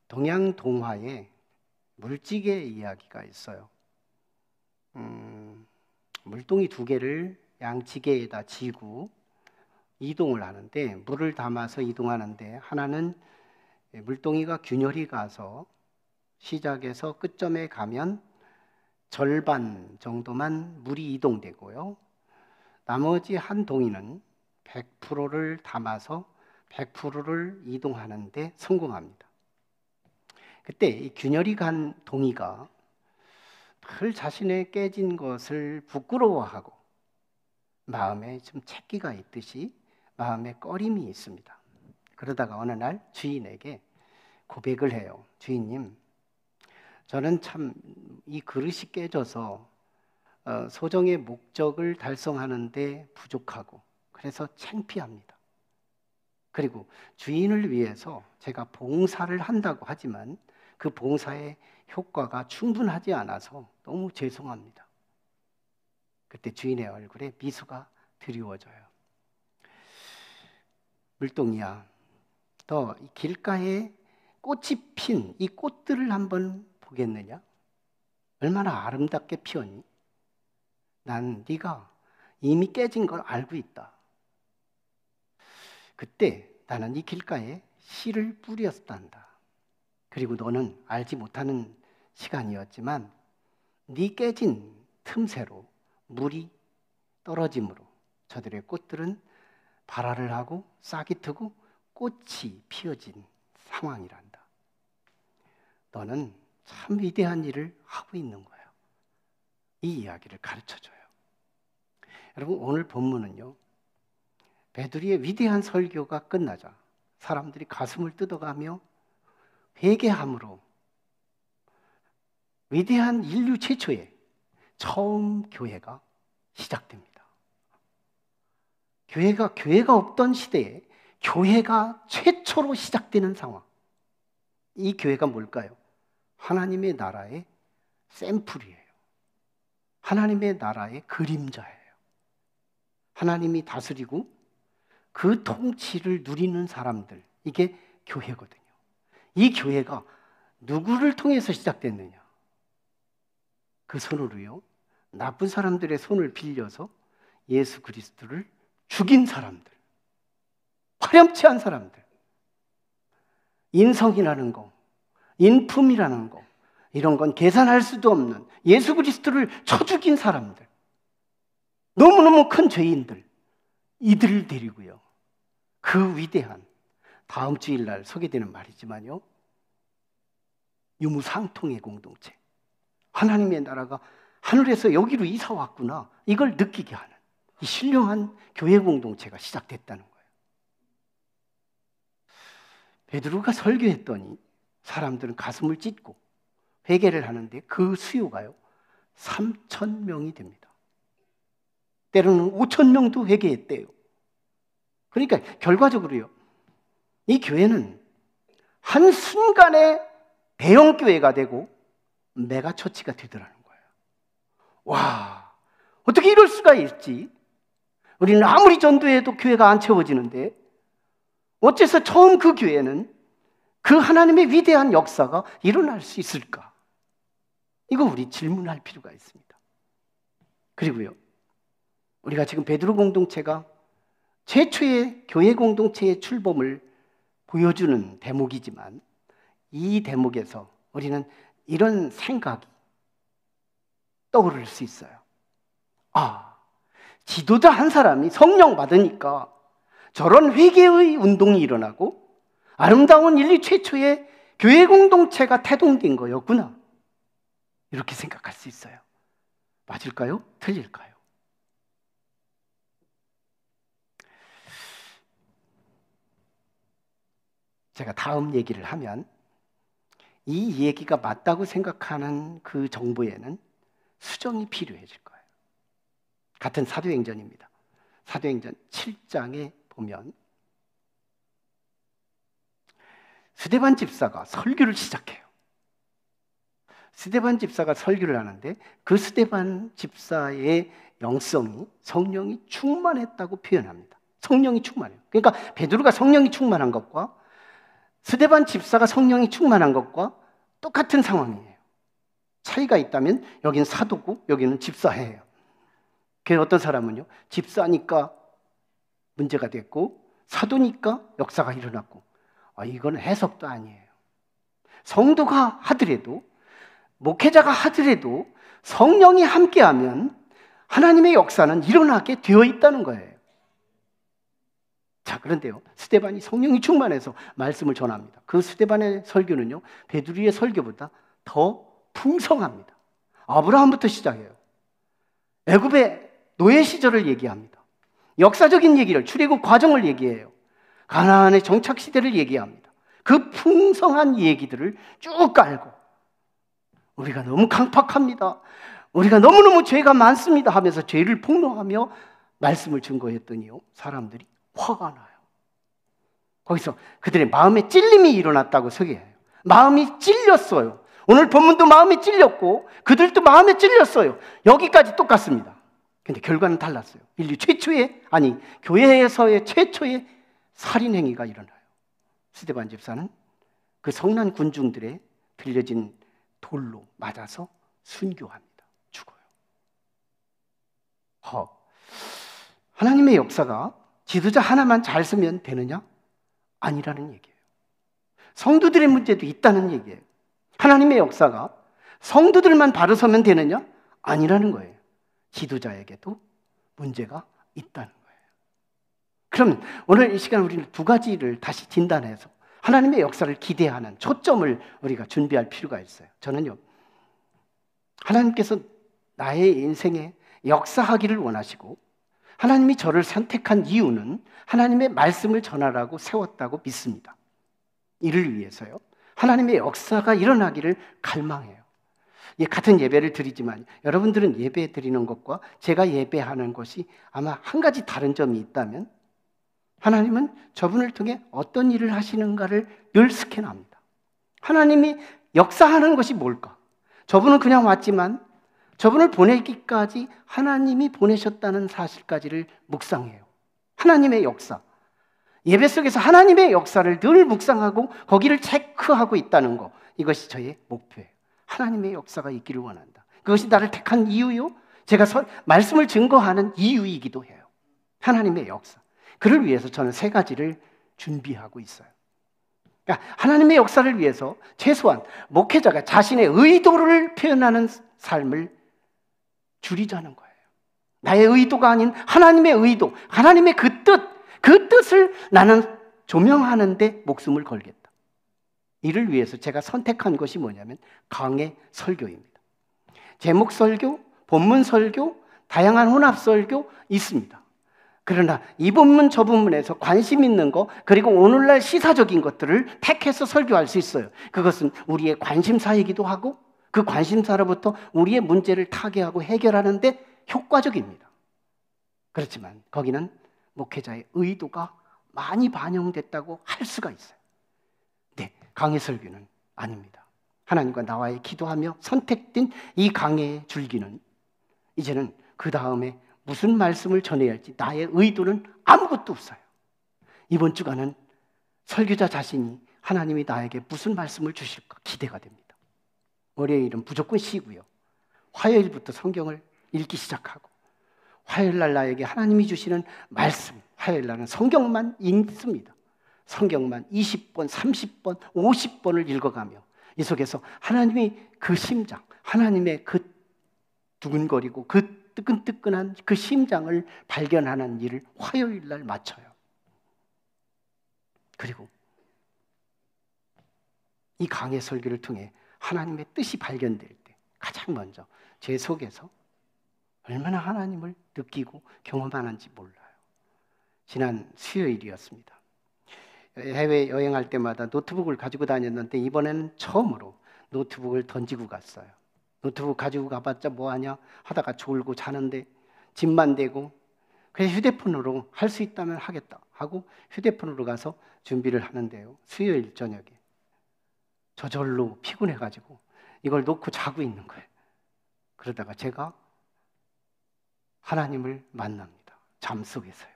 동양 동화에 물지개 이야기가 있어요. 물동이 두 개를 양지개에다 지고 이동을 하는데, 물을 담아서 이동하는데, 하나는 물동이가 균열이 가서 시작에서 끝점에 가면 절반 정도만 물이 이동되고요, 나머지 한 동이는 100%를 담아서 100%를 이동하는데 성공합니다. 그때 이 균열이 간 동이가 늘 자신의 깨진 것을 부끄러워하고 마음에 좀 채기가 있듯이 마음에 꺼림이 있습니다. 그러다가 어느 날 주인에게 고백을 해요. 주인님, 저는 참 이 그릇이 깨져서 소정의 목적을 달성하는데 부족하고 그래서 창피합니다. 그리고 주인을 위해서 제가 봉사를 한다고 하지만 그 봉사의 효과가 충분하지 않아서 너무 죄송합니다. 그때 주인의 얼굴에 미소가 드리워져요. 물동이야, 너 길가에 꽃이 핀 이 꽃들을 한번 보겠느냐? 얼마나 아름답게 피었니? 난 네가 이미 깨진 걸 알고 있다. 그때 나는 이 길가에 씨를 뿌렸단다. 그리고 너는 알지 못하는 시간이었지만 네 깨진 틈새로 물이 떨어짐으로 저들의 꽃들은 발화를 하고 싹이 트고 꽃이 피어진 상황이란다. 너는 참 위대한 일을 하고 있는 거예요. 이 이야기를 가르쳐줘요. 여러분, 오늘 본문은요, 베드로의 위대한 설교가 끝나자 사람들이 가슴을 뜯어가며 회개함으로 위대한 인류 최초의 처음 교회가 시작됩니다. 교회가 없던 시대에 교회가 최초로 시작되는 상황. 이 교회가 뭘까요? 하나님의 나라의 샘플이에요. 하나님의 나라의 그림자예요. 하나님이 다스리고 그 통치를 누리는 사람들, 이게 교회거든요. 이 교회가 누구를 통해서 시작됐느냐? 그 손으로요, 나쁜 사람들의 손을 빌려서 예수 그리스도를 죽인 사람들, 파렴치한 사람들, 인성이라는 거, 인품이라는 거, 이런 건 계산할 수도 없는 예수 그리스도를 쳐 죽인 사람들, 너무너무 큰 죄인들, 이들을 데리고요, 그 위대한, 다음 주일날 소개되는 말이지만요, 유무상통의 공동체, 하나님의 나라가 하늘에서 여기로 이사 왔구나, 이걸 느끼게 하는 이 신령한 교회 공동체가 시작됐다는 거예요. 베드로가 설교했더니 사람들은 가슴을 찢고 회개를 하는데 그 수요가요 3,000명이 됩니다. 때로는 5,000명도 회개했대요. 그러니까 결과적으로요, 이 교회는 한순간에 대형 교회가 되고 메가 처치가 되더라는 거예요. 와, 어떻게 이럴 수가 있지? 우리는 아무리 전도해도 교회가 안 채워지는데 어째서 처음 그 교회는 그 하나님의 위대한 역사가 일어날 수 있을까? 이거 우리 질문할 필요가 있습니다. 그리고요, 우리가 지금 베드로 공동체가 최초의 교회 공동체의 출범을 보여주는 대목이지만, 이 대목에서 우리는 이런 생각이 떠오를 수 있어요. 아, 지도자 한 사람이 성령 받으니까 저런 회개의 운동이 일어나고 아름다운 인류 최초의 교회 공동체가 태동된 거였구나, 이렇게 생각할 수 있어요. 맞을까요? 틀릴까요? 제가 다음 얘기를 하면 이 얘기가 맞다고 생각하는 그 정보에는 수정이 필요해질 거예요. 같은 사도행전입니다. 사도행전 7장에 보면 스데반 집사가 설교를 시작해요. 스데반 집사가 설교를 하는데 그 스데반 집사의 영성이, 성령이 충만했다고 표현합니다. 성령이 충만해요. 그러니까 베드로가 성령이 충만한 것과 스데반 집사가 성령이 충만한 것과 똑같은 상황이에요. 차이가 있다면 여기는 사도고 여기는 집사예요. 그 어떤 사람은요, 집사니까 문제가 됐고 사도니까 역사가 일어났고, 이건 해석도 아니에요. 성도가 하더라도, 목회자가 하더라도 성령이 함께하면 하나님의 역사는 일어나게 되어 있다는 거예요. 자, 그런데요, 스데반이 성령이 충만해서 말씀을 전합니다. 그 스데반의 설교는요, 베드로의 설교보다 더 풍성합니다. 아브라함부터 시작해요. 애굽의 노예 시절을 얘기합니다. 역사적인 얘기를, 출애굽 과정을 얘기해요. 가나안의 정착 시대를 얘기합니다. 그 풍성한 얘기들을 쭉 깔고, 우리가 너무 강팍합니다, 우리가 너무너무 죄가 많습니다 하면서 죄를 폭로하며 말씀을 증거했더니요, 사람들이 화가 나요. 거기서 그들의 마음에 찔림이 일어났다고 소개해요. 마음이 찔렸어요. 오늘 본문도 마음이 찔렸고 그들도 마음에 찔렸어요. 여기까지 똑같습니다. 근데 결과는 달랐어요. 인류 최초의, 아니 교회에서의 최초의 살인 행위가 일어나요. 스데반 집사는 그 성난 군중들의 들려진 돌로 맞아서 순교합니다. 죽어요. 하나님의 역사가 지도자 하나만 잘 쓰면 되느냐? 아니라는 얘기예요. 성도들의 문제도 있다는 얘기예요. 하나님의 역사가 성도들만 바로 서면 되느냐? 아니라는 거예요. 지도자에게도 문제가 있다는 거예요. 그럼 오늘 이 시간 우리는 두 가지를 다시 진단해서 하나님의 역사를 기대하는 초점을 우리가 준비할 필요가 있어요. 저는요, 하나님께서 나의 인생에 역사하기를 원하시고 하나님이 저를 선택한 이유는 하나님의 말씀을 전하라고 세웠다고 믿습니다. 이를 위해서요, 하나님의 역사가 일어나기를 갈망해요. 같은 예배를 드리지만 여러분들은 예배 드리는 것과 제가 예배하는 것이 아마 한 가지 다른 점이 있다면, 하나님은 저분을 통해 어떤 일을 하시는가를 늘 스캔합니다. 하나님이 역사하는 것이 뭘까? 저분은 그냥 왔지만 저분을 보내기까지 하나님이 보내셨다는 사실까지를 묵상해요. 하나님의 역사, 예배 속에서 하나님의 역사를 늘 묵상하고 거기를 체크하고 있다는 것, 이것이 저의 목표예요. 하나님의 역사가 있기를 원한다. 그것이 나를 택한 이유요, 제가 말씀을 증거하는 이유이기도 해요. 하나님의 역사. 그를 위해서 저는 세 가지를 준비하고 있어요. 그러니까 하나님의 역사를 위해서 최소한 목회자가 자신의 의도를 표현하는 삶을 줄이자는 거예요. 나의 의도가 아닌 하나님의 의도, 하나님의 그 뜻을 나는 조명하는 데 목숨을 걸겠다. 이를 위해서 제가 선택한 것이 뭐냐면 강해 설교입니다. 제목 설교, 본문 설교, 다양한 혼합 설교 있습니다. 그러나 이 본문 저 본문에서 관심 있는 거, 그리고 오늘날 시사적인 것들을 택해서 설교할 수 있어요. 그것은 우리의 관심사이기도 하고 그 관심사로부터 우리의 문제를 타개하고 해결하는 데 효과적입니다. 그렇지만 거기는 목회자의 의도가 많이 반영됐다고 할 수가 있어요. 네, 강해 설교는 아닙니다. 하나님과 나와의 기도하며 선택된 이 강해의 줄기는 이제는 그 다음에 무슨 말씀을 전해야 할지 나의 의도는 아무것도 없어요. 이번 주간은 설교자 자신이 하나님이 나에게 무슨 말씀을 주실까 기대가 됩니다. 월요일은 무조건 쉬고요, 화요일부터 성경을 읽기 시작하고 화요일날 나에게 하나님이 주시는 말씀, 화요일날은 성경만 읽습니다. 성경만 20번, 30번, 50번을 읽어가며 이 속에서 하나님의 그 심장, 하나님의 그 두근거리고 그 뜨끈뜨끈한 그 심장을 발견하는 일을 화요일날 마쳐요. 그리고 이 강해 설교를 통해 하나님의 뜻이 발견될 때 가장 먼저 제 속에서 얼마나 하나님을 느끼고 경험하는지 몰라요. 지난 수요일이었습니다. 해외 여행할 때마다 노트북을 가지고 다녔는데 이번에는 처음으로 노트북을 던지고 갔어요. 노트북 가지고 가봤자 뭐하냐 하다가 졸고 자는데 집만 대고, 그래서 휴대폰으로 할 수 있다면 하겠다 하고 휴대폰으로 가서 준비를 하는데요, 수요일 저녁에 저절로 피곤해가지고 이걸 놓고 자고 있는 거예요. 그러다가 제가 하나님을 만납니다. 잠속에서요.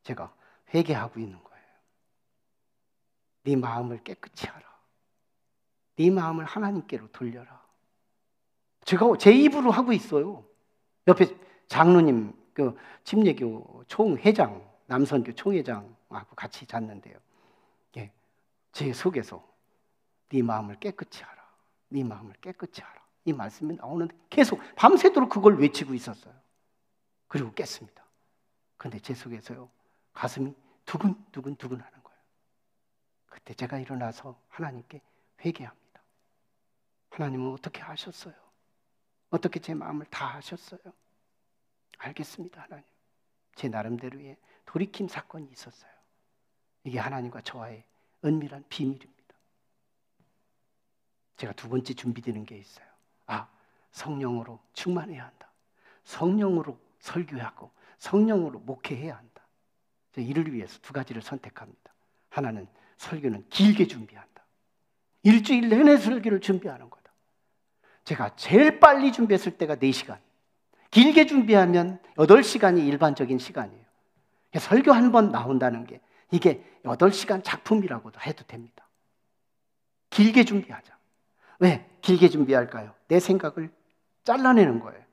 제가 회개하고 있는 거예요. 네 마음을 깨끗이 하라. 네 마음을 하나님께로 돌려라. 제가 제 입으로 하고 있어요. 옆에 장로님, 그 침례교 총회장, 남선교 총회장하고 같이 잤는데요. 예, 제 속에서 네 마음을 깨끗이 하라. 네 마음을 깨끗이 하라. 이 말씀이 나오는데 계속 밤새도록 그걸 외치고 있었어요. 그리고 깼습니다. 그런데 제 속에서요, 가슴이 두근두근 하는 거예요. 그때 제가 일어나서 하나님께 회개합니다. 하나님은 어떻게 하셨어요? 어떻게 제 마음을 다 하셨어요? 알겠습니다, 하나님. 제 나름대로의 돌이킴 사건이 있었어요. 이게 하나님과 저와의 은밀한 비밀입니다. 제가 두 번째 준비되는 게 있어요. 성령으로 충만해야 한다. 성령으로 설교하고 성령으로 목회해야 한다. 이를 위해서 두 가지를 선택합니다. 하나는 설교는 길게 준비한다. 일주일 내내 설교를 준비하는 거다. 제가 제일 빨리 준비했을 때가 4시간. 길게 준비하면 8시간이 일반적인 시간이에요. 설교 한 번 나온다는 게 이게 8시간 작품이라고도 해도 됩니다. 길게 준비하자. 왜 길게 준비할까요? 내 생각을 잘라내는 거예요.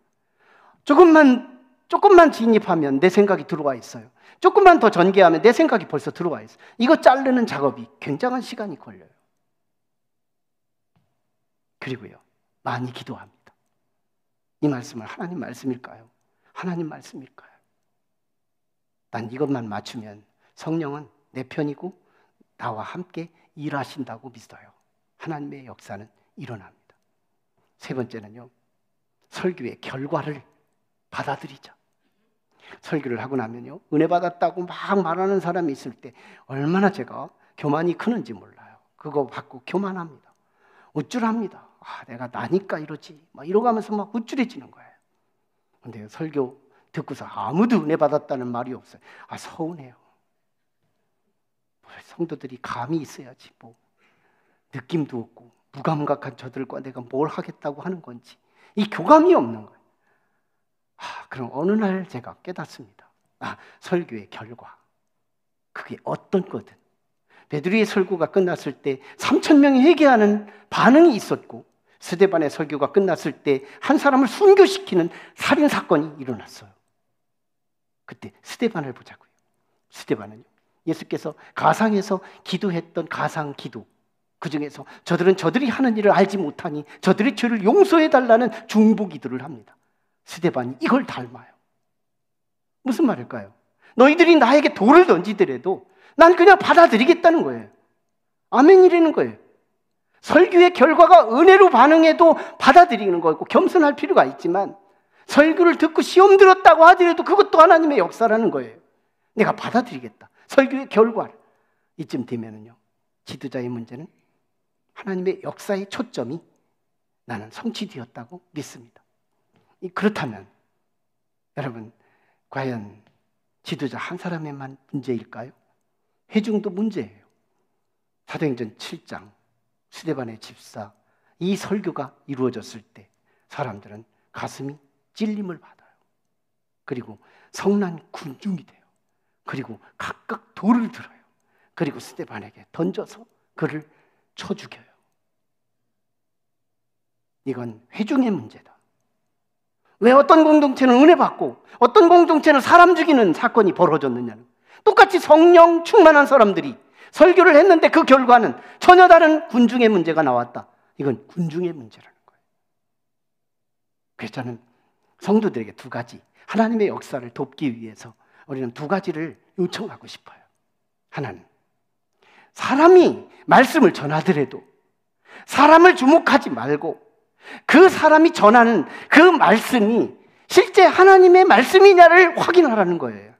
조금만 진입하면 내 생각이 들어와 있어요. 조금만 더 전개하면 내 생각이 벌써 들어와 있어요. 이거 자르는 작업이 굉장한 시간이 걸려요. 그리고요, 많이 기도합니다. 이 말씀은 하나님 말씀일까요? 하나님 말씀일까요? 난 이것만 맞추면 성령은 내 편이고 나와 함께 일하신다고 믿어요. 하나님의 역사는 일어납니다. 세 번째는요, 설교의 결과를 받아들이자. 설교를 하고 나면요, 은혜 받았다고 막 말하는 사람이 있을 때 얼마나 제가 교만이 크는지 몰라요. 그거 받고 교만합니다. 우쭐합니다. 내가 나니까 이러지. 막 이러가면서 막 우쭐해지는 거예요. 근데 설교 듣고서 아무도 은혜 받았다는 말이 없어요. 서운해요. 성도들이 감이 있어야지 뭐 느낌도 없고 무감각한 저들과 내가 뭘 하겠다고 하는 건지 이 교감이 없는 거예요. 그럼 어느 날 제가 깨닫습니다. 설교의 결과, 그게 어떤 거든. 베드로의 설교가 끝났을 때 3,000명이 회개하는 반응이 있었고, 스데반의 설교가 끝났을 때 한 사람을 순교시키는 살인 사건이 일어났어요. 그때 스데반을 보자고요. 스데반은요, 예수께서 가상에서 기도했던 가상 기도, 그 중에서 저들이 하는 일을 알지 못하니 저들의 죄를 용서해달라는 중보 기도를 합니다. 스데반이 이걸 닮아요. 무슨 말일까요? 너희들이 나에게 돌을 던지더라도 난 그냥 받아들이겠다는 거예요. 아멘이라는 거예요. 설교의 결과가 은혜로 반응해도 받아들이는 거고 겸손할 필요가 있지만, 설교를 듣고 시험 들었다고 하더라도 그것도 하나님의 역사라는 거예요. 내가 받아들이겠다. 설교의 결과를. 이쯤 되면은요, 지도자의 문제는 하나님의 역사의 초점이 나는 성취되었다고 믿습니다. 그렇다면 여러분, 과연 지도자 한 사람에만 문제일까요? 회중도 문제예요. 사도행전 7장 스데반의 집사, 이 설교가 이루어졌을 때 사람들은 가슴이 찔림을 받아요. 그리고 성난 군중이 돼요. 그리고 각각 돌을 들어요. 그리고 스데반에게 던져서 그를 쳐 죽여요. 이건 회중의 문제다. 왜 어떤 공동체는 은혜 받고 어떤 공동체는 사람 죽이는 사건이 벌어졌느냐는, 똑같이 성령 충만한 사람들이 설교를 했는데 그 결과는 전혀 다른 군중의 문제가 나왔다. 이건 군중의 문제라는 거예요. 그래서 저는 성도들에게 두 가지, 하나님의 역사를 돕기 위해서 우리는 두 가지를 요청하고 싶어요. 하나는 사람이 말씀을 전하더라도 사람을 주목하지 말고 그 사람이 전하는 그 말씀이 실제 하나님의 말씀이냐를 확인하라는 거예요.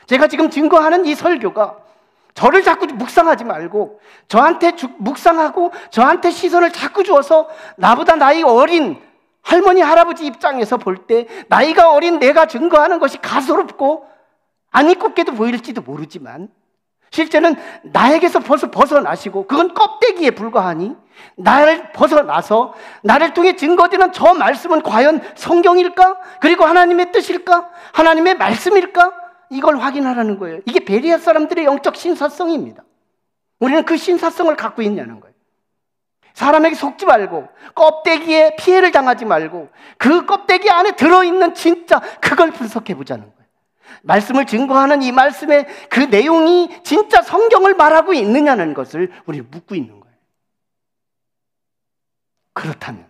제가 지금 증거하는 이 설교가 저를 자꾸 묵상하지 말고 저한테 묵상하고 저한테 시선을 자꾸 주어서 나보다 나이 어린 할머니 할아버지 입장에서 볼 때 나이가 어린 내가 증거하는 것이 가소롭고 안 이롭게도 보일지도 모르지만, 실제는 나에게서 벗어나시고 그건 껍데기에 불과하니 나를 벗어나서 나를 통해 증거되는 저 말씀은 과연 성경일까? 그리고 하나님의 뜻일까? 하나님의 말씀일까? 이걸 확인하라는 거예요. 이게 베레아 사람들의 영적 신사성입니다. 우리는 그 신사성을 갖고 있냐는 거예요. 사람에게 속지 말고 껍데기에 피해를 당하지 말고 그 껍데기 안에 들어있는 진짜 그걸 분석해 보자는 거예요. 말씀을 증거하는 이 말씀의 그 내용이 진짜 성경을 말하고 있느냐는 것을 우리는 묻고 있는 거예요. 그렇다면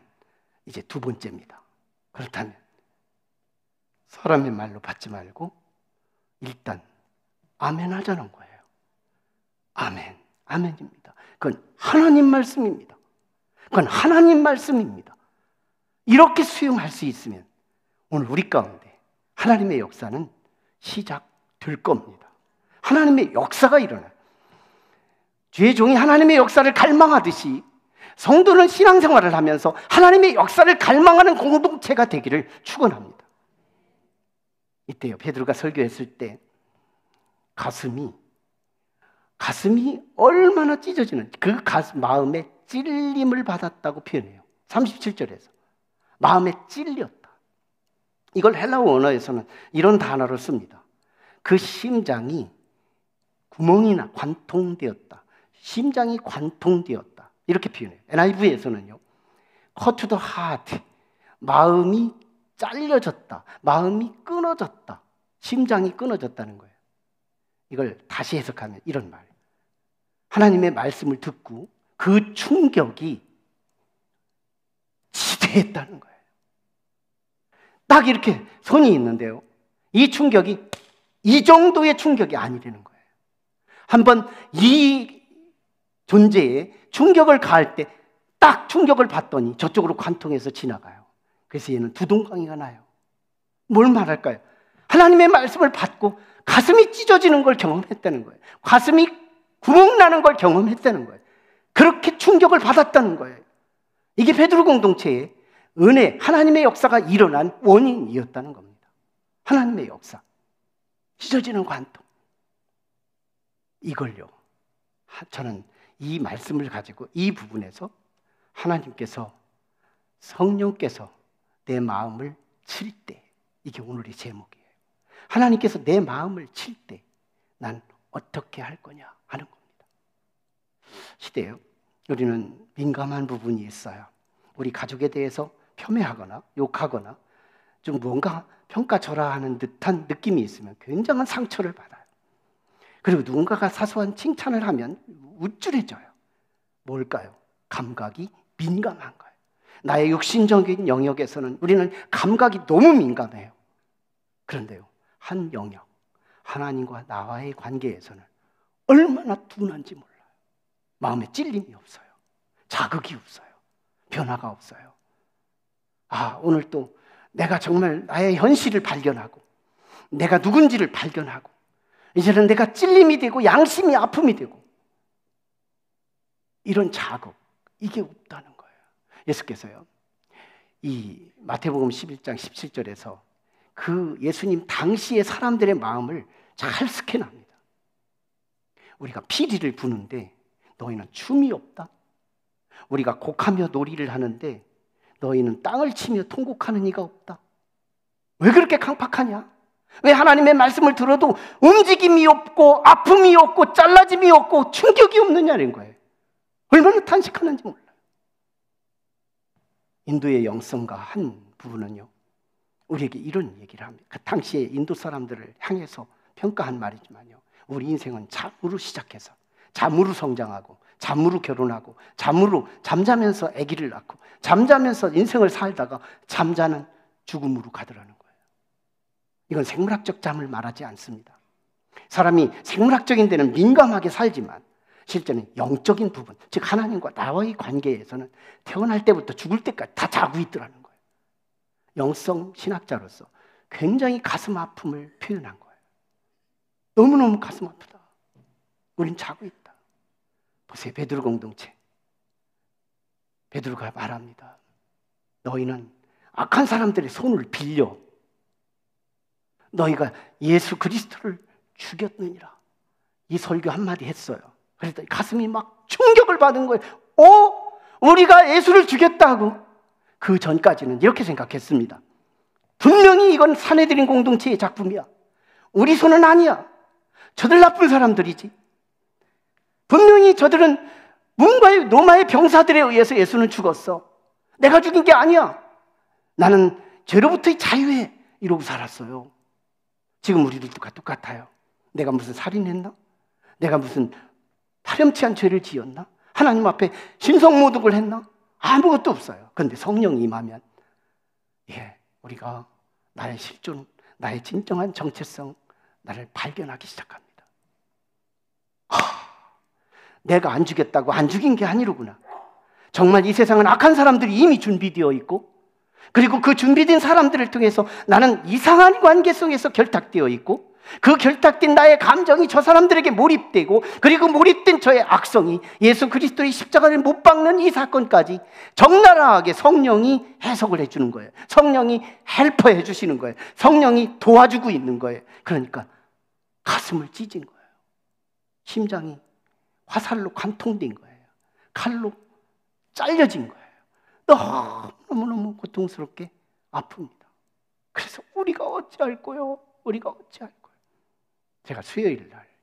이제 두 번째입니다. 그렇다면 사람의 말로 받지 말고 일단 아멘 하자는 거예요. 아멘, 아멘입니다. 그건 하나님 말씀입니다. 그건 하나님 말씀입니다. 이렇게 수용할 수 있으면 오늘 우리 가운데 하나님의 역사는 시작될 겁니다. 하나님의 역사가 일어나요. 주의 종이 하나님의 역사를 갈망하듯이 성도는 신앙생활을 하면서 하나님의 역사를 갈망하는 공동체가 되기를 축원합니다. 이때요, 베드로가 설교했을 때 가슴이 얼마나 찢어지는지, 그 마음에 찔림을 받았다고 표현해요. 37절에서 마음에 찔렸다. 이걸 헬라어 언어에서는 이런 단어를 씁니다. 그 심장이 구멍이나 관통되었다. 심장이 관통되었다. 이렇게 표현해요. NIV에서는요, cut to the heart, 마음이 잘려졌다, 마음이 끊어졌다, 심장이 끊어졌다는 거예요. 이걸 다시 해석하면 이런 말, 하나님의 말씀을 듣고 그 충격이 지대했다는 거예요. 딱 이렇게 손이 있는데요, 이 충격이 이 정도의 충격이 아니라는 거예요. 한번 이 존재에 충격을 가할 때 딱 충격을 받더니 저쪽으로 관통해서 지나가요. 그래서 얘는 두동강이가 나요. 뭘 말할까요? 하나님의 말씀을 받고 가슴이 찢어지는 걸 경험했다는 거예요. 가슴이 구멍나는 걸 경험했다는 거예요. 그렇게 충격을 받았다는 거예요. 이게 베드로 공동체의 은혜, 하나님의 역사가 일어난 원인이었다는 겁니다. 하나님의 역사, 찢어지는 관통. 이걸요, 저는 이 말씀을 가지고 이 부분에서 하나님께서, 성령께서 내 마음을 칠 때, 이게 오늘의 제목이에요. 하나님께서 내 마음을 칠 때 난 어떻게 할 거냐 하는 겁니다. 시대요, 우리는 민감한 부분이 있어요. 우리 가족에 대해서 폄훼하거나 욕하거나 좀 뭔가 평가절하하는 듯한 느낌이 있으면 굉장한 상처를 받아요. 그리고 누군가가 사소한 칭찬을 하면 우쭐해져요. 뭘까요? 감각이 민감한 거예요. 나의 육신적인 영역에서는 우리는 감각이 너무 민감해요. 그런데요, 한 영역, 하나님과 나와의 관계에서는 얼마나 둔한지 몰라요. 마음에 찔림이 없어요. 자극이 없어요. 변화가 없어요. 오늘 또 내가 정말 나의 현실을 발견하고 내가 누군지를 발견하고 이제는 내가 찔림이 되고 양심이 아픔이 되고 이런 자극, 이게 없다는 거예요. 예수께서요, 이 마태복음 11장 17절에서 그 예수님 당시의 사람들의 마음을 잘 스캔합니다. 우리가 피리를 부는데 너희는 춤이 없다? 우리가 곡하며 놀이를 하는데 너희는 땅을 치며 통곡하는 이가 없다? 왜 그렇게 강팍하냐? 왜 하나님의 말씀을 들어도 움직임이 없고 아픔이 없고 잘라짐이 없고 충격이 없느냐는 거예요. 얼마나 탄식하는지 몰라요. 인도의 영성가 한 부분은요, 우리에게 이런 얘기를 합니다. 그 당시에 인도 사람들을 향해서 평가한 말이지만요, 우리 인생은 잠으로 시작해서 잠으로 성장하고 잠으로 결혼하고 잠으로 잠자면서 아기를 낳고 잠자면서 인생을 살다가 잠자는 죽음으로 가더라는 거예요. 이건 생물학적 잠을 말하지 않습니다. 사람이 생물학적인 데는 민감하게 살지만 실제는 영적인 부분, 즉 하나님과 나와의 관계에서는 태어날 때부터 죽을 때까지 다 자고 있더라는 거예요. 영성 신학자로서 굉장히 가슴 아픔을 표현한 거예요. 너무너무 가슴 아프다. 우린 자고 있다. 보세요, 베드로 공동체. 베드로가 말합니다. 너희는 악한 사람들의 손을 빌려 너희가 예수 그리스도를 죽였느니라. 이 설교 한마디 했어요. 그랬더니 가슴이 막 충격을 받은 거예요. 우리가 예수를 죽였다고? 그 전까지는 이렇게 생각했습니다. 분명히 이건 사내들인 공동체의 작품이야. 우리 손은 아니야. 저들 나쁜 사람들이지. 분명히 분명히 저들은 문과의 로마의 병사들에 의해서 예수는 죽었어. 내가 죽인 게 아니야. 나는 죄로부터의 자유에 이러고 살았어요. 지금 우리들도 똑같아요. 내가 무슨 살인했나? 내가 무슨 파렴치한 죄를 지었나? 하나님 앞에 신성모독을 했나? 아무것도 없어요. 그런데 성령이 임하면 우리가 나의 실존, 나의 진정한 정체성, 나를 발견하기 시작합니다. 내가 안 죽였다고 안 죽인 게 아니로구나. 정말 이 세상은 악한 사람들이 이미 준비되어 있고, 그리고 그 준비된 사람들을 통해서 나는 이상한 관계 속에서 결탁되어 있고, 그 결탁된 나의 감정이 저 사람들에게 몰입되고, 그리고 몰입된 저의 악성이 예수 그리스도의 십자가를 못 박는 이 사건까지 적나라하게 성령이 해석을 해주는 거예요. 성령이 헬퍼해 주시는 거예요. 성령이 도와주고 있는 거예요. 그러니까 가슴을 찢은 거예요. 심장이 화살로 관통된 거예요. 칼로 잘려진 거예요. 너무너무 고통스럽게 아픕니다. 그래서 우리가 어찌할 거요? 우리가 어찌할 거요? 제가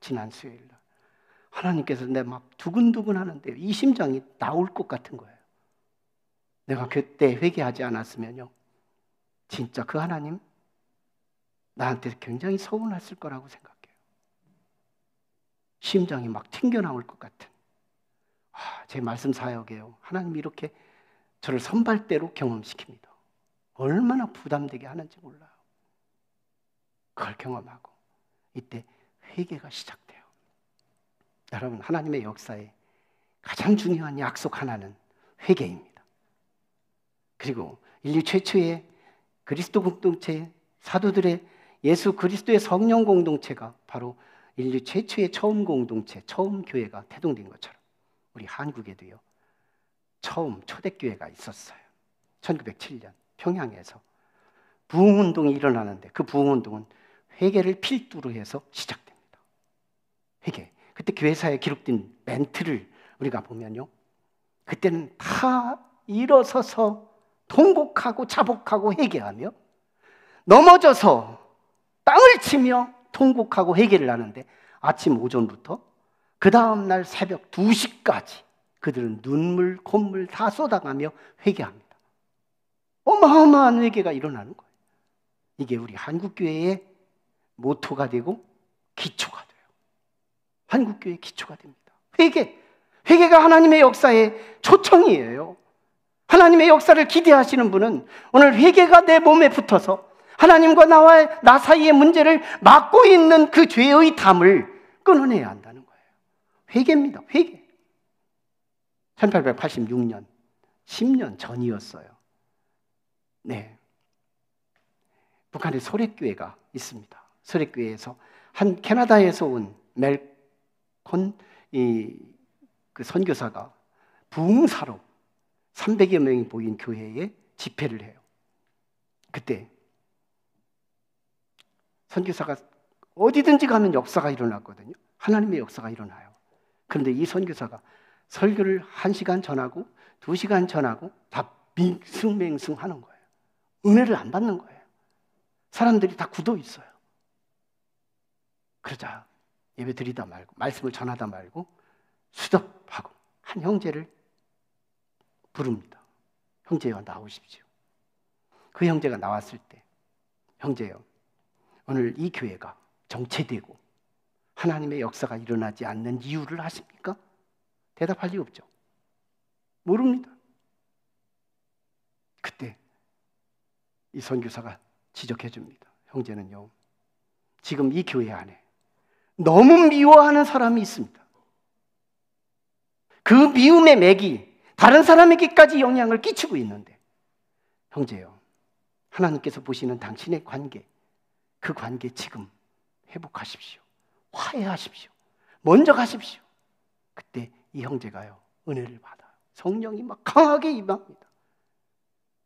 지난 수요일 날 하나님께서 내 막 두근두근 하는데 이 심장이 나올 것 같은 거예요. 내가 그때 회개하지 않았으면요, 진짜 그 하나님 나한테 굉장히 서운했을 거라고 생각해요. 심장이 막 튕겨나올 것 같은, 제 말씀 사역에요, 하나님이 이렇게 저를 선발대로 경험시킵니다. 얼마나 부담되게 하는지 몰라요. 그걸 경험하고 이때 회개가 시작돼요. 여러분, 하나님의 역사에 가장 중요한 약속 하나는 회개입니다. 그리고 인류 최초의 그리스도 공동체, 사도들의 예수 그리스도의 성령 공동체가 바로 인류 최초의 처음 공동체, 처음 교회가 태동된 것처럼 우리 한국에도요, 처음 초대교회가 있었어요. 1907년 평양에서 부흥운동이 일어나는데 그 부흥운동은 회개를 필두로 해서 시작됩니다. 회개. 그때 교회사에 기록된 멘트를 우리가 보면요, 그때는 다 일어서서 통곡하고 자복하고 회개하며, 넘어져서 땅을 치며 통곡하고 회개를 하는데, 아침 오전부터 그 다음날 새벽 2시까지 그들은 눈물, 콧물 다 쏟아가며 회개합니다. 어마어마한 회개가 일어나는 거예요. 이게 우리 한국교회의 모토가 되고 기초가 돼요. 한국교회의 기초가 됩니다. 회개. 회개가 하나님의 역사의 초청이에요. 하나님의 역사를 기대하시는 분은 오늘 회개가 내 몸에 붙어서 하나님과 나 사이의 문제를 막고 있는 그 죄의 담을 끊어내야 한다는 거예요. 회개입니다. 회개. 1886년, 10년 전이었어요. 네. 북한에 소래교회가 있습니다. 소래교회에서 한 캐나다에서 온 멜콘 그 선교사가 부흥사로 300여 명이 모인 교회에 집회를 해요. 그때 선교사가 어디든지 가면 역사가 일어났거든요. 하나님의 역사가 일어나요. 그런데 이 선교사가 설교를 1시간 전하고 2시간 전하고 다 맹숭맹숭 하는 거예요. 은혜를 안 받는 거예요. 사람들이 다 굳어 있어요. 그러자 예배 드리다 말고, 말씀을 전하다 말고 수답하고 한 형제를 부릅니다. 형제여, 나오십시오. 그 형제가 나왔을 때, 형제여, 오늘 이 교회가 정체되고 하나님의 역사가 일어나지 않는 이유를 아십니까? 대답할 리 없죠. 모릅니다. 그때 이 선교사가 지적해 줍니다. 형제는요, 지금 이 교회 안에 너무 미워하는 사람이 있습니다. 그 미움의 맥이 다른 사람에게까지 영향을 끼치고 있는데, 형제요, 하나님께서 보시는 당신의 관계, 그 관계 지금 회복하십시오. 화해하십시오. 먼저 가십시오. 그때 이 형제가요, 은혜를 받아요. 성령이 막 강하게 임합니다.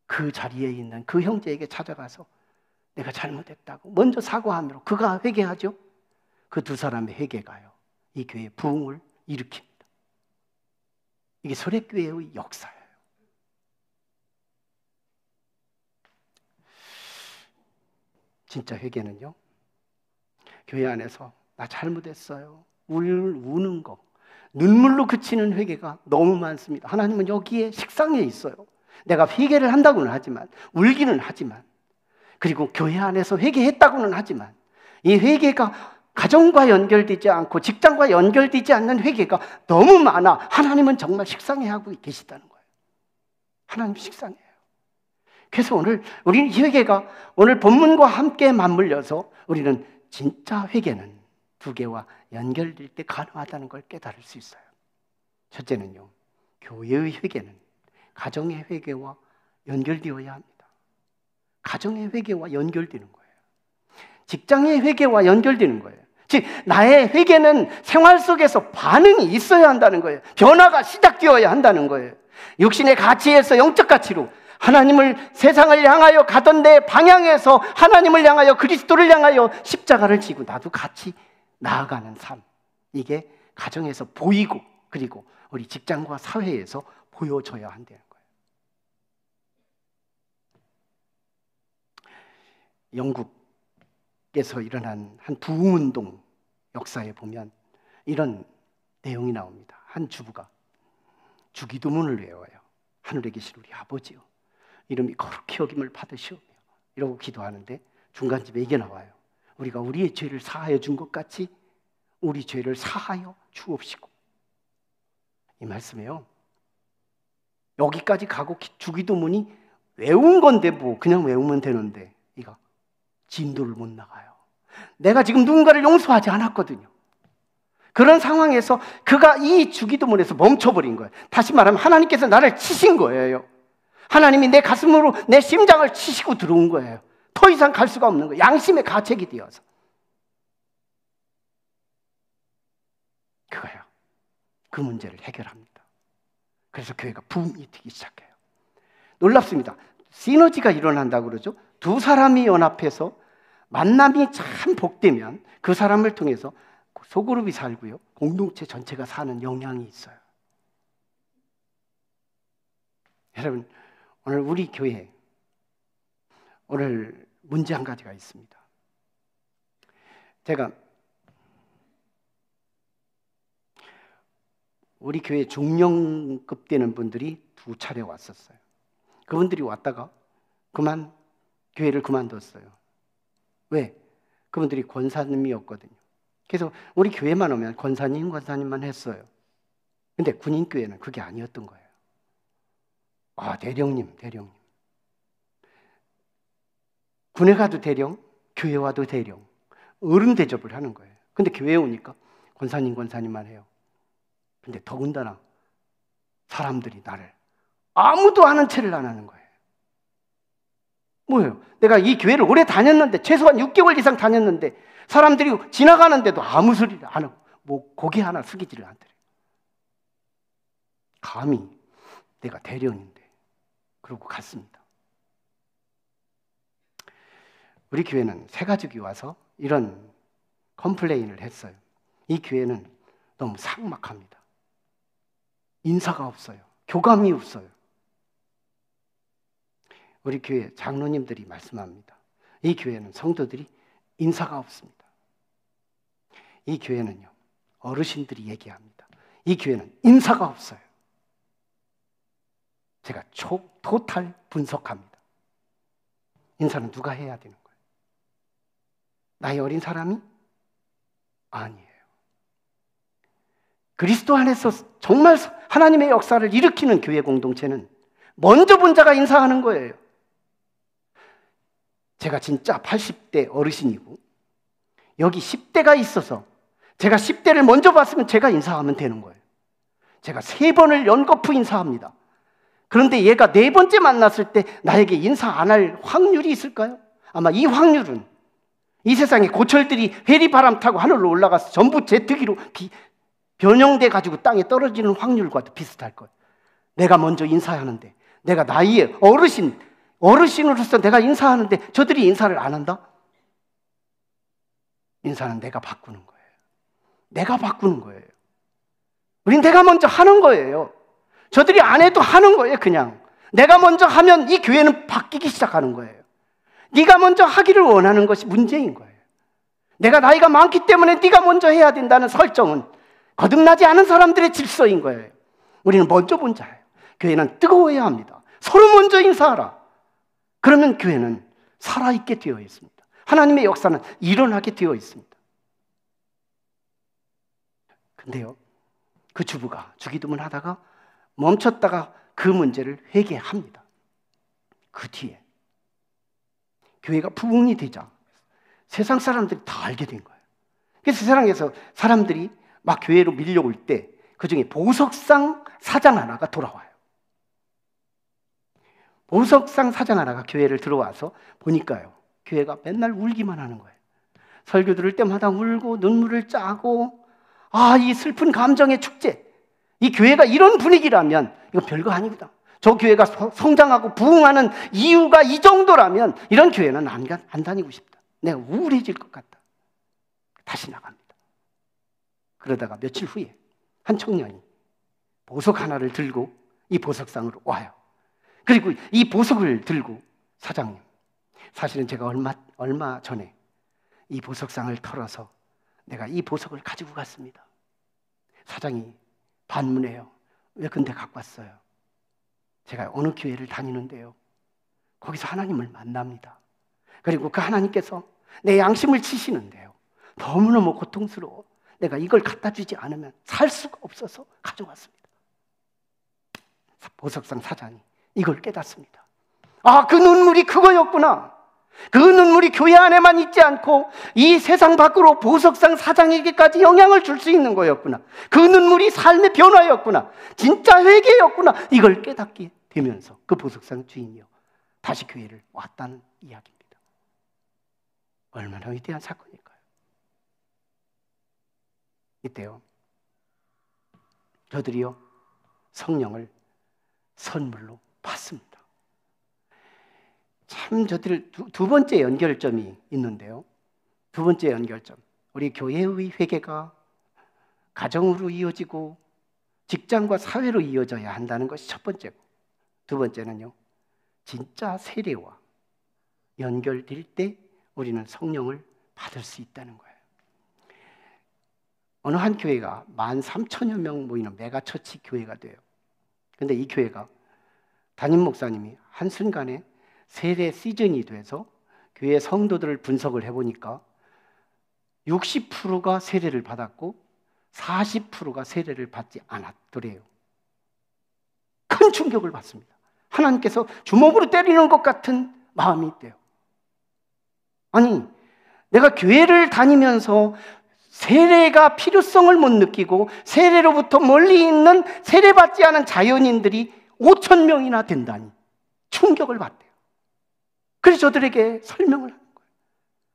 그 자리에 있는 그 형제에게 찾아가서 내가 잘못했다고 먼저 사과하므로 그가 회개하죠. 그 두 사람의 회개가요, 이 교회의 부흥을 일으킵니다. 이게 소래교회의 역사예요. 진짜 회개는요, 교회 안에서 나 잘못했어요, 우는 거, 눈물로 그치는 회개가 너무 많습니다. 하나님은 여기에 식상해 있어요. 내가 회개를 한다고는 하지만, 울기는 하지만, 그리고 교회 안에서 회개했다고는 하지만, 이 회개가 가정과 연결되지 않고 직장과 연결되지 않는 회개가 너무 많아 하나님은 정말 식상해하고 계시다는 거예요. 하나님 식상해요. 그래서 오늘 우리는 이 회개가 오늘 본문과 함께 맞물려서 우리는 진짜 회개는 두 개와 연결될 때 가능하다는 걸 깨달을 수 있어요. 첫째는요, 교회의 회개는 가정의 회개와 연결되어야 합니다. 가정의 회개와 연결되는 거예요. 직장의 회개와 연결되는 거예요. 즉 나의 회개는 생활 속에서 반응이 있어야 한다는 거예요. 변화가 시작되어야 한다는 거예요. 육신의 가치에서 영적 가치로 하나님을, 세상을 향하여 가던 내 방향에서 하나님을 향하여, 그리스도를 향하여 십자가를 지고 나도 같이 나아가는 삶, 이게 가정에서 보이고 그리고 우리 직장과 사회에서 보여져야 한다는 거예요. 영국에서 일어난 한 부흥운동 역사에 보면 이런 내용이 나옵니다. 한 주부가 주기도문을 외워요. 하늘에 계신 우리 아버지요, 이름이 거룩히 여김을 받으시오며, 이러고 기도하는데 중간쯤에 이게 나와요. 우리가 우리의 죄를 사하여 준 것 같이 우리 죄를 사하여 주옵시고. 이 말씀이에요. 여기까지 가고 주기도문이 외운 건데 뭐 그냥 외우면 되는데 이거 진도를 못 나가요. 내가 지금 누군가를 용서하지 않았거든요. 그런 상황에서 그가 이 주기도문에서 멈춰버린 거예요. 다시 말하면 하나님께서 나를 치신 거예요. 하나님이 내 가슴으로 내 심장을 치시고 들어온 거예요. 더 이상 갈 수가 없는 거예요. 양심의 가책이 되어서. 그거예요. 그 문제를 해결합니다. 그래서 교회가 붐이 되기 시작해요. 놀랍습니다. 시너지가 일어난다고 그러죠. 두 사람이 연합해서 만남이 참 복되면 그 사람을 통해서 소그룹이 살고요, 공동체 전체가 사는 영향이 있어요. 여러분, 오늘 우리 교회 오늘 문제 한 가지가 있습니다. 제가 우리 교회 중령급 되는 분들이 두 차례 왔었어요. 그분들이 왔다가 교회를 그만뒀어요. 왜? 그분들이 권사님이었거든요. 그래서 우리 교회만 오면 권사님만 했어요. 근데 군인교회는 그게 아니었던 거예요. 아, 대령님. 군에 가도 대령, 교회 와도 대령, 어른 대접을 하는 거예요. 근데 교회에 오니까 권사님만 해요. 근데 더군다나 사람들이 나를 아무도 아는 체를 안 하는 거예요. 뭐예요? 내가 이 교회를 오래 다녔는데, 최소한 6개월 이상 다녔는데 사람들이 지나가는데도 아무 소리를 안 하고 뭐 고개 하나 숙이지를 않더래요. 감히 내가 대령인데. 그러고 갔습니다. 우리 교회는 새 가족이 와서 이런 컴플레인을 했어요. 이 교회는 너무 삭막합니다. 인사가 없어요. 교감이 없어요. 우리 교회 장로님들이 말씀합니다. 이 교회는 성도들이 인사가 없습니다. 이 교회는요, 어르신들이 얘기합니다. 이 교회는 인사가 없어요. 제가 토탈 분석합니다. 인사는 누가 해야 되는 거예요? 나이 어린 사람이? 아니에요. 그리스도 안에서 정말 하나님의 역사를 일으키는 교회 공동체는 먼저 본 자가 인사하는 거예요. 제가 진짜 80대 어르신이고 여기 10대가 있어서 제가 10대를 먼저 봤으면 제가 인사하면 되는 거예요. 제가 3번을 연거푸 인사합니다. 그런데 얘가 4번째 만났을 때 나에게 인사 안 할 확률이 있을까요? 아마 이 확률은 이 세상에 고철들이 회리바람 타고 하늘로 올라가서 전부 제트기로 변형돼 가지고 땅에 떨어지는 확률과도 비슷할 거예요. 내가 먼저 인사하는데, 내가 나이에 어르신으로서 내가 인사하는데 저들이 인사를 안 한다? 인사는 내가 바꾸는 거예요. 내가 바꾸는 거예요. 우린 내가 먼저 하는 거예요. 저들이 안 해도 하는 거예요. 그냥 내가 먼저 하면 이 교회는 바뀌기 시작하는 거예요. 네가 먼저 하기를 원하는 것이 문제인 거예요. 내가 나이가 많기 때문에 네가 먼저 해야 된다는 설정은 거듭나지 않은 사람들의 질서인 거예요. 우리는 먼저 본 자예요. 교회는 뜨거워야 합니다. 서로 먼저 인사하라. 그러면 교회는 살아있게 되어 있습니다. 하나님의 역사는 일어나게 되어 있습니다. 근데요, 그 주부가 주기도문 하다가 멈췄다가 그 문제를 회개합니다. 그 뒤에 교회가 부흥이 되자 세상 사람들이 다 알게 된 거예요. 그래서 세상에서 사람들이 막 교회로 밀려올 때 그중에 보석상 사장 하나가 돌아와요. 보석상 사장 하나가 교회를 들어와서 보니까요, 교회가 맨날 울기만 하는 거예요. 설교 들을 때마다 울고 눈물을 짜고, 이 슬픈 감정의 축제, 이 교회가 이런 분위기라면 이거 별거 아닙니다. 저 교회가 성장하고 부흥하는 이유가 이 정도라면 이런 교회는 안 다니고 싶다. 내가 우울해질 것 같다. 다시 나갑니다. 그러다가 며칠 후에 한 청년이 보석 하나를 들고 이 보석상으로 와요. 그리고 이 보석을 들고, 사장님, 사실은 제가 얼마 전에 이 보석상을 털어서 내가 이 보석을 가지고 갔습니다. 사장이 반문해요. 왜 근데 갖고 왔어요? 제가 어느 교회를 다니는데요, 거기서 하나님을 만납니다. 그리고 그 하나님께서 내 양심을 치시는데요, 너무너무 고통스러워. 내가 이걸 갖다 주지 않으면 살 수가 없어서 가져왔습니다. 보석상 사장이 이걸 깨닫습니다. 그 눈물이 그거였구나. 그 눈물이 교회 안에만 있지 않고 이 세상 밖으로 보석상 사장에게까지 영향을 줄 수 있는 거였구나. 그 눈물이 삶의 변화였구나. 진짜 회개였구나. 이걸 깨닫게 되면서 그 보석상 주인이요, 다시 교회를 왔다는 이야기입니다. 얼마나 위대한 사건일까요? 이때요, 저들이요, 성령을 선물로 받습니다. 참 저들 두 번째 연결점이 있는데요. 두 번째 연결점, 우리 교회의 회개가 가정으로 이어지고 직장과 사회로 이어져야 한다는 것이 첫 번째고, 두 번째는요, 진짜 세례와 연결될 때 우리는 성령을 받을 수 있다는 거예요. 어느 한 교회가 13,000여 명 모이는 메가처치 교회가 돼요. 근데 이 교회가 담임 목사님이 한순간에 세례 시즌이 돼서 교회 성도들을 분석을 해보니까 60%가 세례를 받았고 40%가 세례를 받지 않았더래요. 큰 충격을 받습니다. 하나님께서 주먹으로 때리는 것 같은 마음이 있대요. 아니, 내가 교회를 다니면서 세례가 필요성을 못 느끼고 세례로부터 멀리 있는 세례받지 않은 자연인들이 5,000명이나 된다니 충격을 받대요. 그래서 저들에게 설명을 하는 거예요.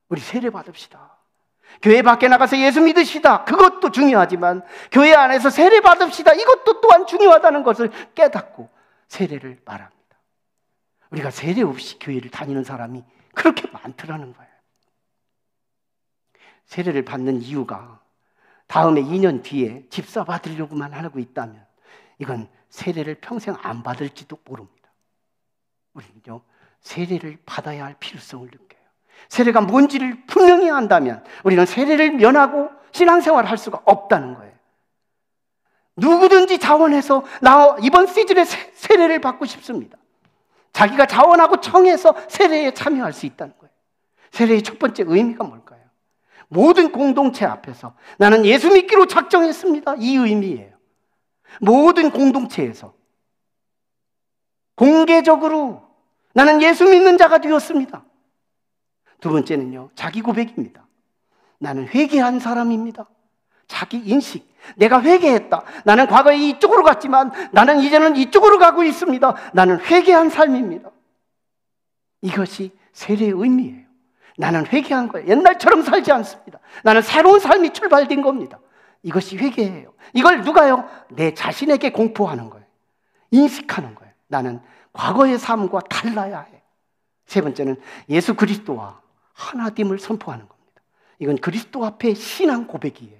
우리 세례 받읍시다. 교회 밖에 나가서 예수 믿으시다. 그것도 중요하지만 교회 안에서 세례 받읍시다. 이것도 또한 중요하다는 것을 깨닫고 세례를 말합니다. 우리가 세례 없이 교회를 다니는 사람이 그렇게 많더라는 거예요. 세례를 받는 이유가 다음에 2년 뒤에 집사 받으려고만 하고 있다면 이건 세례를 평생 안 받을지도 모릅니다. 우리는요, 세례를 받아야 할 필요성을 느껴요. 세례가 뭔지를 분명히 안다면 우리는 세례를 면하고 신앙생활을 할 수가 없다는 거예요. 누구든지 자원해서 나 이번 시즌에 세례를 받고 싶습니다. 자기가 자원하고 청해서 세례에 참여할 수 있다는 거예요. 세례의 첫 번째 의미가 뭘까요? 모든 공동체 앞에서 나는 예수 믿기로 작정했습니다. 이 의미예요. 모든 공동체에서 공개적으로 나는 예수 믿는 자가 되었습니다. 두 번째는요, 자기 고백입니다. 나는 회개한 사람입니다. 자기 인식. 내가 회개했다. 나는 과거에 이쪽으로 갔지만 나는 이제는 이쪽으로 가고 있습니다. 나는 회개한 삶입니다. 이것이 세례의 의미예요. 나는 회개한 거예요. 옛날처럼 살지 않습니다. 나는 새로운 삶이 출발된 겁니다. 이것이 회개예요. 이걸 누가요? 내 자신에게 공포하는 거예요. 인식하는 거예요. 나는 과거의 삶과 달라야 해. 세 번째는 예수 그리스도와 하나됨을 선포하는 겁니다. 이건 그리스도 앞에 신앙 고백이에요.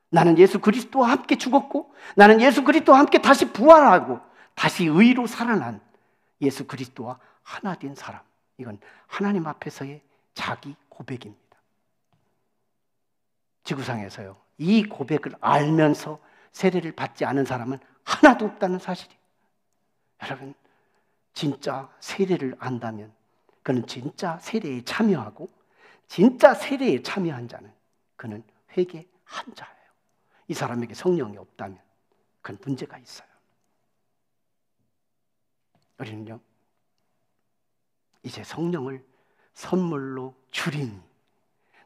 나는 예수 그리스도와 함께 죽었고 나는 예수 그리스도와 함께 다시 부활하고 다시 의로 살아난 예수 그리스도와 하나 된 사람. 이건 하나님 앞에서의 자기 고백입니다. 지구상에서요, 이 고백을 알면서 세례를 받지 않은 사람은 하나도 없다는 사실이에요. 여러분, 진짜 세례를 안다면 그는 진짜 세례에 참여하고 진짜 세례에 참여한 자는 그는 회개한 자예요. 이 사람에게 성령이 없다면 그건 문제가 있어요. 우리는요, 이제 성령을 선물로 주리니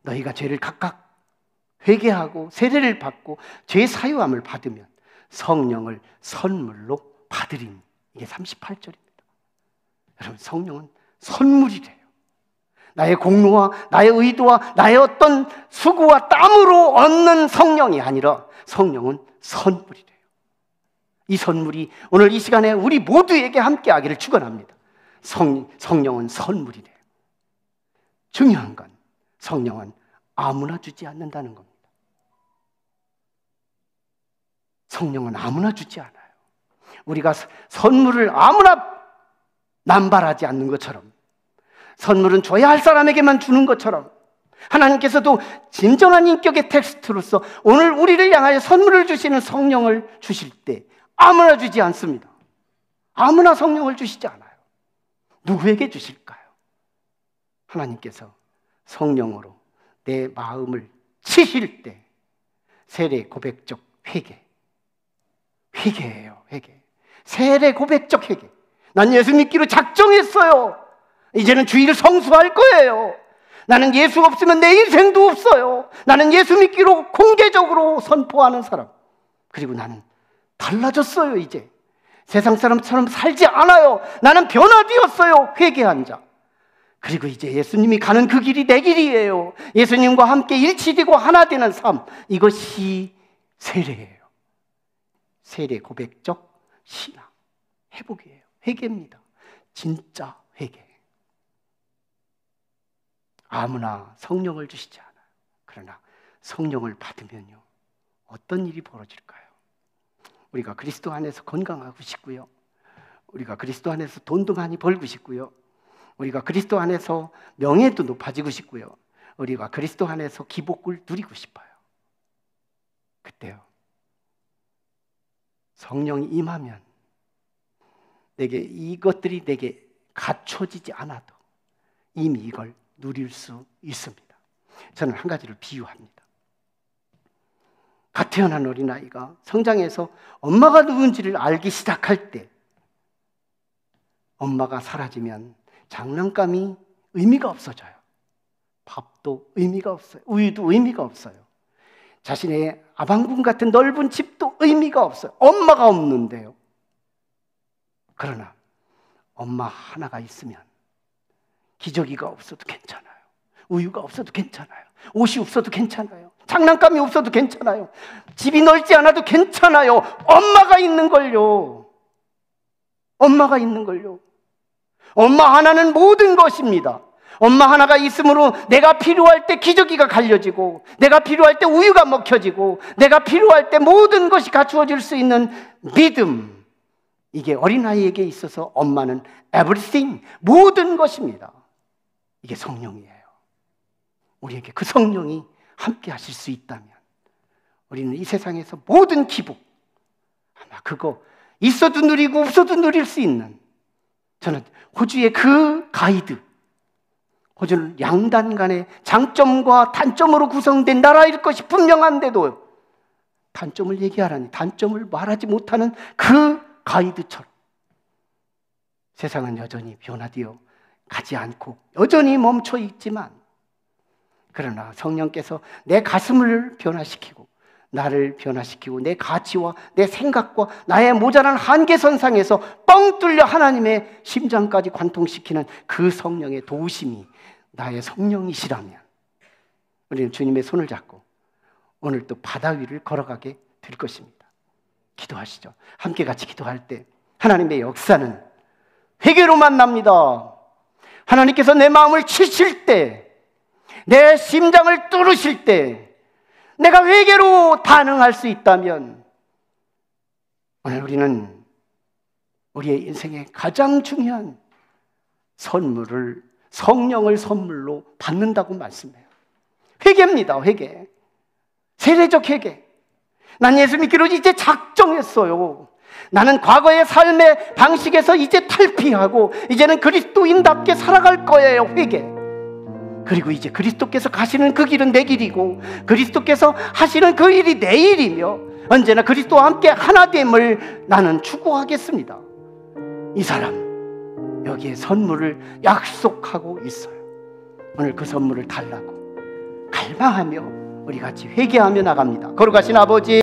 너희가 죄를 각각 회개하고 세례를 받고 죄 사유함을 받으면 성령을 선물로 받으리니. 이게 38절입니다. 여러분, 성령은 선물이래요. 나의 공로와 나의 의도와 나의 어떤 수고와 땀으로 얻는 성령이 아니라 성령은 선물이래요. 이 선물이 오늘 이 시간에 우리 모두에게 함께하기를 축원합니다. 성령은 선물이래요. 중요한 건 성령은 아무나 주지 않는다는 겁니다. 성령은 아무나 주지 않아요. 우리가 선물을 아무나 남발하지 않는 것처럼, 선물은 줘야 할 사람에게만 주는 것처럼, 하나님께서도 진정한 인격의 텍스트로서 오늘 우리를 향하여 선물을 주시는 성령을 주실 때 아무나 주지 않습니다. 아무나 성령을 주시지 않아요. 누구에게 주실까요? 하나님께서 성령으로 내 마음을 치실 때 세례 고백적 회개예요. 회개. 세례 고백적 회개. 난 예수 믿기로 작정했어요. 이제는 주의를 성수할 거예요. 나는 예수 없으면 내 인생도 없어요. 나는 예수 믿기로 공개적으로 선포하는 사람. 그리고 나는 달라졌어요. 이제 세상 사람처럼 살지 않아요. 나는 변화되었어요. 회개한 자. 그리고 이제 예수님이 가는 그 길이 내 길이에요. 예수님과 함께 일치되고 하나 되는 삶. 이것이 세례예요. 세례 고백적 신앙, 회복이에요. 회개입니다. 진짜 회개. 아무나 성령을 주시지 않아요. 그러나 성령을 받으면요, 어떤 일이 벌어질까요? 우리가 그리스도 안에서 건강하고 싶고요, 우리가 그리스도 안에서 돈도 많이 벌고 싶고요, 우리가 그리스도 안에서 명예도 높아지고 싶고요, 우리가 그리스도 안에서 기복을 누리고 싶어요. 그때요, 성령이 임하면 이것들이 내게 갖춰지지 않아도 이미 이걸 누릴 수 있습니다. 저는 한 가지를 비유합니다. 갓 태어난 어린아이가 성장해서 엄마가 누군지를 알기 시작할 때, 엄마가 사라지면 장난감이 의미가 없어져요. 밥도 의미가 없어요. 우유도 의미가 없어요. 자신의 아방궁 같은 넓은 집도 의미가 없어요. 엄마가 없는데요. 그러나 엄마 하나가 있으면 기저귀가 없어도 괜찮아요. 우유가 없어도 괜찮아요. 옷이 없어도 괜찮아요. 장난감이 없어도 괜찮아요. 집이 넓지 않아도 괜찮아요. 엄마가 있는 걸요. 엄마가 있는 걸요. 엄마 하나는 모든 것입니다. 엄마 하나가 있으므로 내가 필요할 때 기저귀가 갈려지고, 내가 필요할 때 우유가 먹혀지고, 내가 필요할 때 모든 것이 갖추어질 수 있는 믿음. 이게 어린아이에게 있어서 엄마는 everything, 모든 것입니다. 이게 성령이에요. 우리에게 그 성령이 함께 하실 수 있다면 우리는 이 세상에서 모든 기복, 아마 그거 있어도 누리고 없어도 누릴 수 있는, 저는 호주의 그 가이드, 호주는 양단 간의 장점과 단점으로 구성된 나라일 것이 분명한데도 단점을 얘기하라니 단점을 말하지 못하는 그 가이드처럼 세상은 여전히 변화되어 가지 않고 여전히 멈춰 있지만, 그러나 성령께서 내 가슴을 변화시키고 나를 변화시키고 내 가치와 내 생각과 나의 모자란 한계선상에서 뻥 뚫려 하나님의 심장까지 관통시키는 그 성령의 도우심이 나의 성령이시라면 우리는 주님의 손을 잡고 오늘 또 바다 위를 걸어가게 될 것입니다. 기도하시죠. 함께 같이 기도할 때 하나님의 역사는 회개로만 납니다. 하나님께서 내 마음을 치실 때, 내 심장을 뚫으실 때 내가 회개로 반응할 수 있다면 오늘 우리는 우리의 인생의 가장 중요한 선물을, 성령을 선물로 받는다고 말씀해요. 회개입니다. 회개. 세례적 회개. 난 예수 믿기로 이제 작정했어요. 나는 과거의 삶의 방식에서 이제 탈피하고 이제는 그리스도인답게 살아갈 거예요. 회개. 그리고 이제 그리스도께서 가시는 그 길은 내 길이고 그리스도께서 하시는 그 일이 내 일이며 언제나 그리스도와 함께 하나됨을 나는 추구하겠습니다. 이 사람 여기에 선물을 약속하고 있어요. 오늘 그 선물을 달라고 갈망하며 우리 같이 회개하며 나갑니다. 거룩하신 아버지,